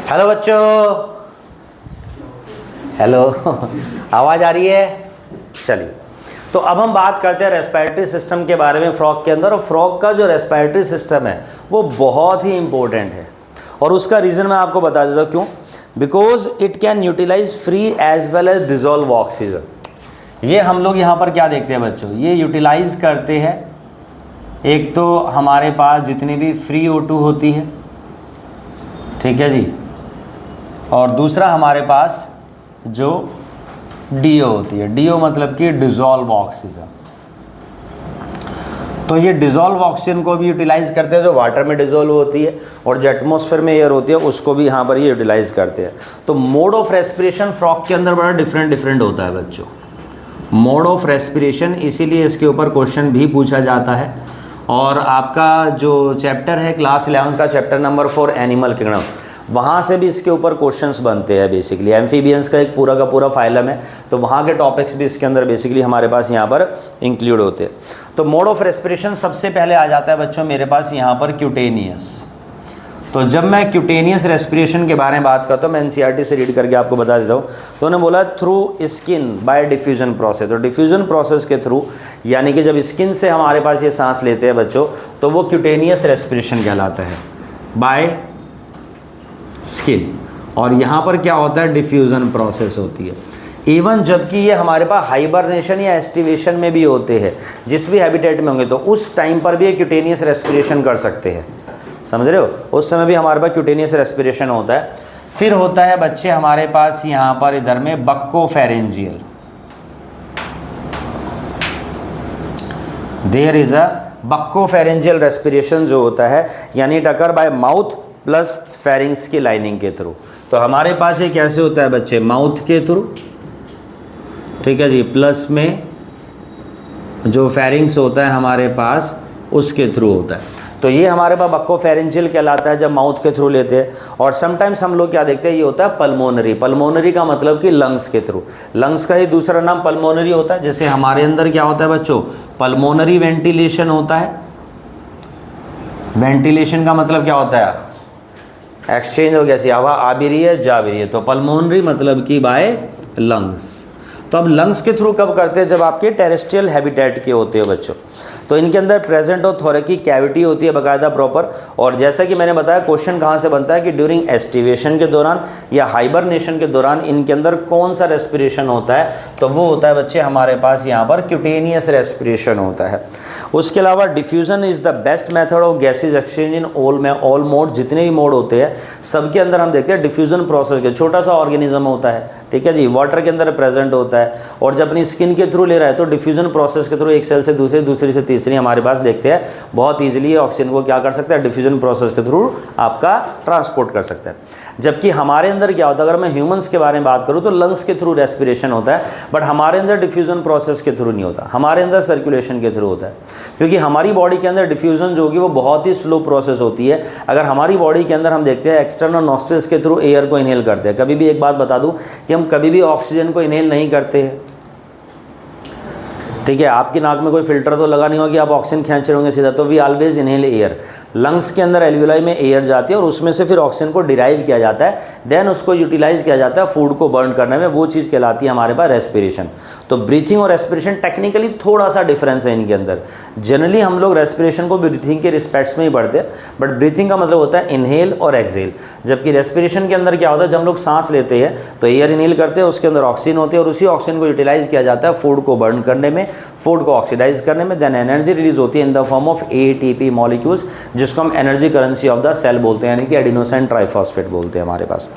Hello बच्चों, hello आवाज़ आ रही है? चलिए, तो अब हम बात करते हैं रेस्पिरेटरी सिस्टम के बारे में फ्रॉग के अंदर। और फ्रॉग का जो रेस्पिरेटरी सिस्टम है वो बहुत ही इंपॉर्टेंट है, और उसका रीज़न मैं आपको बता देता हूँ क्यों। Because it can utilise free as well as dissolved oxygen. ये हम लोग यहाँ पर क्या देखते हैं बच्चों, ये यूटिलाइज करते हैं। एक तो हमारे पास जितनी भी फ्री O2 होती है, ठीक है जी, और दूसरा हमारे पास जो DO होती है। DO मतलब कि डिज़ोल्व ऑक्सीजन। तो ये डिज़ोल्व ऑक्सीजन को भी यूटिलाइज़ करते हैं जो वाटर में डिज़ोल्व होती है, और जो एटमॉस्फेयर में एयर होती है उसको भी यहाँ पर ये यूटिलाइज़ करते हैं। तो मोड ऑफ रेस्पिरेशन फ्रॉग के अंदर बड़ा डिफरेंट होता है बच्चों, मोड ऑफ रेस्पिरेशन। इसीलिए इसके ऊपर क्वेश्चन भी पूछा जाता है। और आपका जो चैप्टर है क्लास 11 का चैप्टर नंबर 4 एनिमल किंगडम, वहाँ से भी इसके ऊपर क्वेश्चंस बनते हैं। बेसिकली एम्फीबियंस का एक पूरा का पूरा फाइलम है, तो वहाँ के टॉपिक्स भी इसके अंदर बेसिकली हमारे पास यहाँ पर इंक्लूड होते हैं। तो मोड ऑफ रेस्पिरेशन सबसे पहले आ जाता है बच्चों मेरे पास यहाँ पर क्यूटेनियस। तो जब मैं क्यूटेनियस रेस्पिरेशन के बारे में बात करता हूँ, मैं NCERT से रीड करके आपको बता देता हूँ। तो उन्होंने बोला through skin bye diffusion process. तो डिफ्यूजन प्रोसेस के थ्रू, यानी कि जब स्किन से हमारे पास ये सांस लेते हैं बच्चों, तो वो क्यूटेनियस रेस्पिरेशन कहलाता है, बाय स्किन। और यहाँ पर क्या होता है, डिफ्यूजन प्रोसेस होती है। इवन जबकि ये हमारे पास हाइबरनेशन या एस्टिवेशन में भी होते हैं, जिस भी हैबिटेट में होंगे, तो उस टाइम पर भी ये क्यूटेनियस रेस्पिरेशन कर सकते हैं। समझ रहे हो, उस समय भी हमारे पास क्यूटेनियस रेस्पिरेशन होता है। फिर होता है बच्चे हमारे पास यहाँ पर इधर में buccopharyngeal. There is a buccopharyngeal respiration जो होता है, यानी it occur by mouth plus pharynx की लाइनिंग के थ्रू। तो हमारे पास ये कैसे होता है बच्चे, माउथ के थ्रू, ठीक है जी, प्लस में जो फेरिंग्स होता है हमारे पास उसके थ्रू होता है। तो ये हमारे पास बक्कोफेरेंजियल कहलाता है जब माउथ के थ्रू लेते हैं। और समटाइम्स हम लोग क्या देखते हैं, ये होता है पल्मोनरी। पल्मोनरी का मतलब कि लंग्स के थ्रू। लंग्स का ही दूसरा नाम पल्मोनरी होता है। जैसे हमारे अंदर क्या होता है बच्चों, पल्मोनरी वेंटिलेशन होता है। वेंटिलेशन का मतलब क्या होता है, एक्सचेंज हो गया, सी हवा आ भी रही है जा भी रही है। तो पल्मोनरी मतलब कि बाय लंग्स। तो अब लंग्स के थ्रू कब करते हैं, जब आपके टेरेस्ट्रियल हैबिटेट के होते हो बच्चों। तो इनके अंदर प्रेजेंट और थोरेकिक कैविटी होती है बाकायदा प्रॉपर। और जैसा कि मैंने बताया, क्वेश्चन कहाँ से बनता है कि ड्यूरिंग एस्टिवेशन के दौरान या हाइबरनेशन के दौरान इनके अंदर कौन सा रेस्पिरेशन होता है, तो वो होता है बच्चे हमारे पास यहाँ पर क्यूटेनियस रेस्पिरेशन होता है। उसके अलावा diffusion is the best method of gases exchange in all mode. जितने भी मोड होते हैं सबके अंदर हम देखते हैं डिफ्यूजन प्रोसेस के, छोटा सा ऑर्गेनिज्म होता है, ठीक है जी, वाटर के अंदर प्रेजेंट होता है। और जब अपनी स्किन के थ्रू ले रहा है तो डिफ्यूजन प्रोसेस के थ्रू एक सेल से दूसरे, दूसरी से तीसरी हमारे पास देखते हैं बहुत ईजिली ऑक्सीजन को क्या कर सकता है, डिफ्यूजन प्रोसेस के थ्रू आपका ट्रांसपोर्ट कर सकता है। जबकि हमारे अंदर क्या होता है, अगर मैं ह्यूमंस के बारे में बात करूँ तो लंग्स के थ्रू रेस्पिरेशन होता है, बट हमारे अंदर डिफ्यूजन प्रोसेस के थ्रू नहीं होता, हमारे अंदर सर्कुलेशन के थ्रू होता है। क्योंकि हमारी बॉडी के अंदर डिफ्यूजन जो होगी वो बहुत ही स्लो प्रोसेस होती है। अगर हमारी बॉडी के अंदर हम देखते हैं एक्सटर्नल नॉस्ट्रिल्स के थ्रू एयर को इनहेल करते हैं। कभी भी एक बात बता दूं कि हम कभी भी ऑक्सीजन को इनहेल नहीं करते हैं, ठीक है। आपकी नाक में कोई फिल्टर तो लगा नहीं होगा कि आप ऑक्सीजन खींच रहे होंगे सीधा, तो we always inhale air. Lungs के अंदर एल्वियोलाई में एयर जाती है और उसमें से फिर ऑक्सीजन को डिराइव किया जाता है, देन उसको यूटिलाइज किया जाता है फूड को बर्न करने में। वो चीज़ कहलाती है हमारे पास रेस्पिरेशन। तो ब्रीथिंग और रेस्पिरेशन टेक्निकली थोड़ा सा डिफरेंस है इनके अंदर। जनरली हम लोग रेस्पिरेशन को ब्रीथिंग के रिस्पेक्ट्स में ही पढ़ते हैं, बट ब्रीथिंग का मतलब होता है इनहेल और एक्सहेल। जबकि रेस्पिरेशन के अंदर क्या होता है, जब हम लोग सांस लेते हैं तो एयर इनहेल करते हैं, उसके अंदर ऑक्सीजन होती है और उसी ऑक्सीजन को यूटिलाइज किया जाता है फूड को बर्न करने में, फूड को ऑक्सीडाइज करने में। देन एनर्जी रिलीज होती है in the form of ATP molecules, जिसको हम energy currency of the cell बोलते हैं, यानी कि एडिनोसिन ट्राइफॉस्फेट बोलते हैं हमारे पास।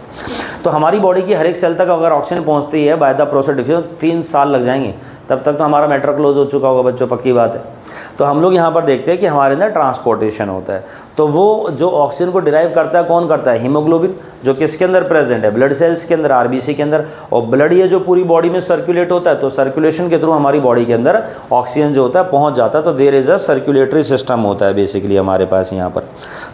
तो हमारी बॉडी की हर एक सेल तक अगर ऑक्सीजन पहुंचती है बाय द प्रोसेस डिफ्यूजन, 3 साल लग जाएंगे, तब तक तो हमारा मैटर क्लोज हो चुका होगा बच्चों, पक्की बात है। तो हम लोग यहाँ पर देखते हैं कि हमारे अंदर ट्रांसपोर्टेशन होता है। तो वो जो ऑक्सीजन को डिराइव करता है कौन करता है, हीमोग्लोबिन, जो किसके अंदर प्रेजेंट है, ब्लड सेल्स के अंदर, RBC के अंदर। और ब्लड ये जो पूरी बॉडी में सर्कुलेट होता है, तो सर्कुलेशन के थ्रू हमारी बॉडी के अंदर ऑक्सीजन जो होता है पहुँच जाता है। तो there is a circulatory system होता है बेसिकली हमारे पास यहाँ पर।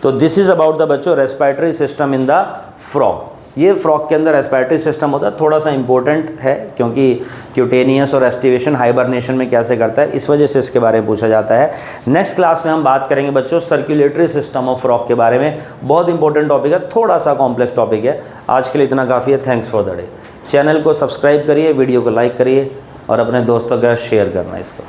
तो दिस इज़ अबाउट द बच्चों respiratory system in the frog. ये फ्रॉग के अंदर रेस्पिरेटरी सिस्टम होता है, थोड़ा सा इंपॉर्टेंट है क्योंकि क्यूटेनियस और एस्टिवेशन हाइबरनेशन में कैसे करता है, इस वजह से इसके बारे में पूछा जाता है। नेक्स्ट क्लास में हम बात करेंगे बच्चों सर्कुलेटरी सिस्टम ऑफ फ्रॉग के बारे में, बहुत इंपॉर्टेंट टॉपिक है, थोड़ा सा कॉम्प्लेक्स टॉपिक है। आज के लिए इतना काफ़ी है। Thanks for the day. Channel को सब्सक्राइब करिए, वीडियो को लाइक करिए और अपने दोस्तों के साथ शेयर करना इसको।